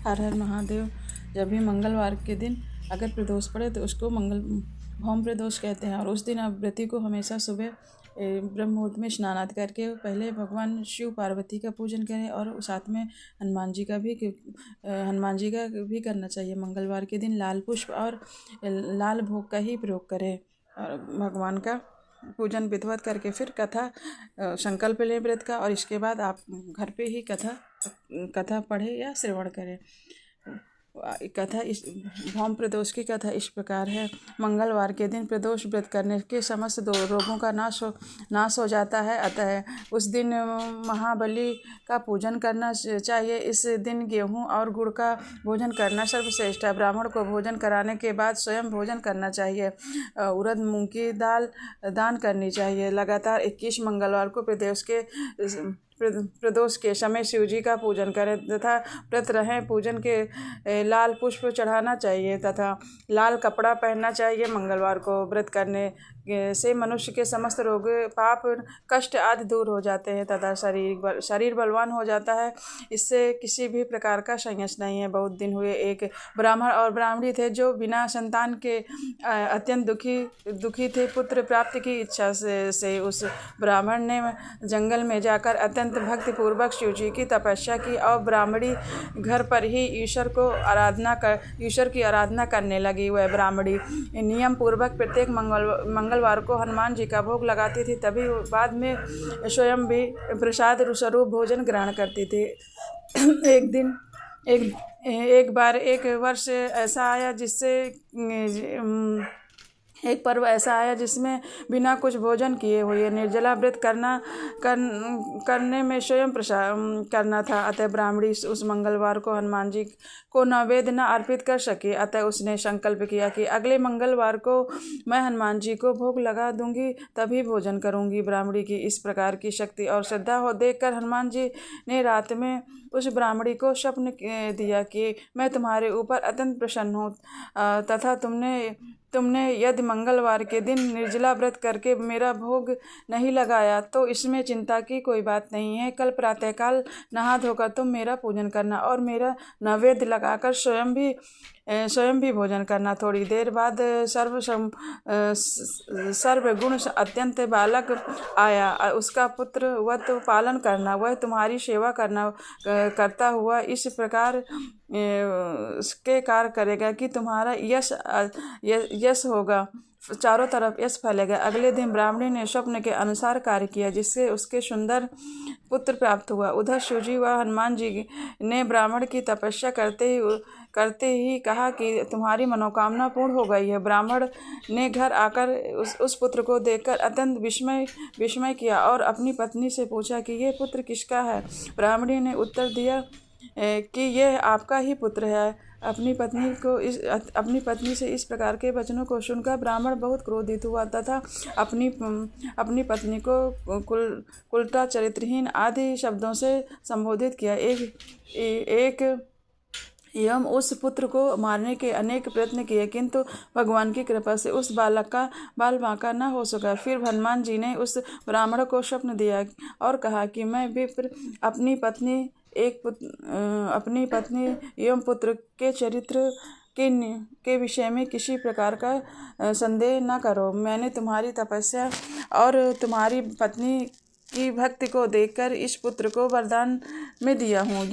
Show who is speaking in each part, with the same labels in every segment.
Speaker 1: हर हर महादेव। जब भी मंगलवार के दिन अगर प्रदोष पड़े तो उसको भौम प्रदोष कहते हैं। और उस दिन आप व्रती को हमेशा सुबह ब्रह्म मुहूर्त में स्नान आदि करके पहले भगवान शिव पार्वती का पूजन करें और साथ में हनुमान जी का भी करना चाहिए। मंगलवार के दिन लाल पुष्प और लाल भोग का ही प्रयोग करें और भगवान का पूजन विधिवत करके फिर कथा संकल्प लें व्रत का, और इसके बाद आप घर पे ही कथा पढ़े या श्रवण करें। कथा इस भौम प्रदोष की कथा इस प्रकार है। मंगलवार के दिन प्रदोष व्रत करने के समस्त रोगों का नाश हो जाता है। अतः उस दिन महाबली का पूजन करना चाहिए। इस दिन गेहूं और गुड़ का भोजन करना सर्वश्रेष्ठ है। ब्राह्मण को भोजन कराने के बाद स्वयं भोजन करना चाहिए। उड़द मूंग की दाल दान करनी चाहिए। लगातार 21 मंगलवार को प्रदोष के समय शिव जी का पूजन करें तथा व्रत रहें। पूजन के लाल पुष्प चढ़ाना चाहिए तथा लाल कपड़ा पहनना चाहिए। मंगलवार को व्रत करने से मनुष्य के समस्त रोग पाप कष्ट आदि दूर हो जाते हैं तथा शरीर बलवान हो जाता है। इससे किसी भी प्रकार का संयस नहीं है। बहुत दिन हुए एक ब्राह्मण और ब्राह्मणी थे जो बिना संतान के अत्यंत दुखी थे। पुत्र प्राप्ति की इच्छा से उस ब्राह्मण ने जंगल में जाकर अत्यंत भक्तिपूर्वक शिव जी की तपस्या की और ब्राह्मणी घर पर ही ईश्वर की आराधना करने लगी। वह ब्राह्मणी नियम पूर्वक प्रत्येक मंगलवार को हनुमान जी का भोग लगाती थी। तभी बाद में स्वयं भी प्रसाद स्वरूप भोजन ग्रहण करती थी। एक बार एक वर्ष ऐसा आया एक पर्व ऐसा आया जिसमें बिना कुछ भोजन किए हुए निर्जला व्रत करने में स्वयं करना था। अतः ब्राह्मणी उस मंगलवार को हनुमान जी को नैवेद्य न अर्पित कर सकी। अतः उसने संकल्प किया कि अगले मंगलवार को मैं हनुमान जी को भोग लगा दूंगी, तभी भोजन करूंगी। ब्राह्मणी की इस प्रकार की शक्ति और श्रद्धा हो देखकर हनुमान जी ने रात में उस ब्राह्मणी को स्वप्न दिया कि मैं तुम्हारे ऊपर अत्यंत प्रसन्न हूँ तथा तुमने यदि मंगलवार के दिन निर्जला व्रत करके मेरा भोग नहीं लगाया तो इसमें चिंता की कोई बात नहीं है। कल प्रातःकाल नहा धोकर तुम मेरा पूजन करना और मेरा नैवेद्य लगाकर स्वयं भी भोजन करना। थोड़ी देर बाद सर्वगुण अत्यंत बालक आया। उसका पुत्र व्रत पालन करना, वह तुम्हारी सेवा करता हुआ इस प्रकार के कार्य करेगा कि तुम्हारा यश होगा, चारों तरफ यश फैलेगा। अगले दिन ब्राह्मणी ने स्वप्न के अनुसार कार्य किया जिससे उसके सुंदर पुत्र प्राप्त हुआ। उधर शिवजी व हनुमान जी ने ब्राह्मण की तपस्या करते ही कहा कि तुम्हारी मनोकामना पूर्ण हो गई है। ब्राह्मण ने घर आकर उस पुत्र को देखकर अत्यंत विस्मय किया और अपनी पत्नी से पूछा कि यह पुत्र किसका है। ब्राह्मणी ने उत्तर दिया कि यह आपका ही पुत्र है। अपनी पत्नी से इस प्रकार के वचनों को सुनकर ब्राह्मण बहुत क्रोधित हुआ तथा अपनी पत्नी को कुलटा चरित्रहीन आदि शब्दों से संबोधित किया। एवं उस पुत्र को मारने के अनेक प्रयत्न किए, किंतु भगवान की कृपा से उस बालक का बाल बांका न हो सका। फिर हनुमान जी ने उस ब्राह्मण को स्वप्न दिया और कहा कि मैं विप्र अपनी पत्नी एवं पुत्र के चरित्र के विषय में किसी प्रकार का संदेह न करो। मैंने तुम्हारी तपस्या और तुम्हारी पत्नी की भक्ति को देखकर इस पुत्र को वरदान में दिया हूँ।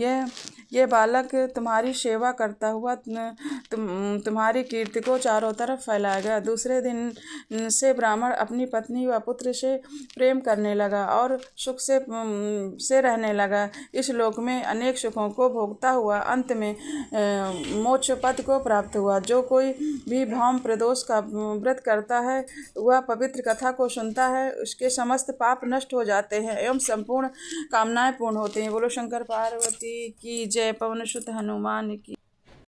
Speaker 1: यह बालक तुम्हारी सेवा करता हुआ तुम्हारी कीर्ति को चारों तरफ फैलाएगा। दूसरे दिन से ब्राह्मण अपनी पत्नी व पुत्र से प्रेम करने लगा और सुख से रहने लगा। इस लोक में अनेक सुखों को भोगता हुआ अंत में मोक्ष पद को प्राप्त हुआ। जो कोई भी भौम प्रदोष का व्रत करता है वह पवित्र कथा को सुनता है, उसके समस्त पाप नष्ट हो जाते हैं एवं संपूर्ण कामनाएं पूर्ण होती हैं। बोलो शंकर पार्वती की जय। पवन सुत हनुमान की।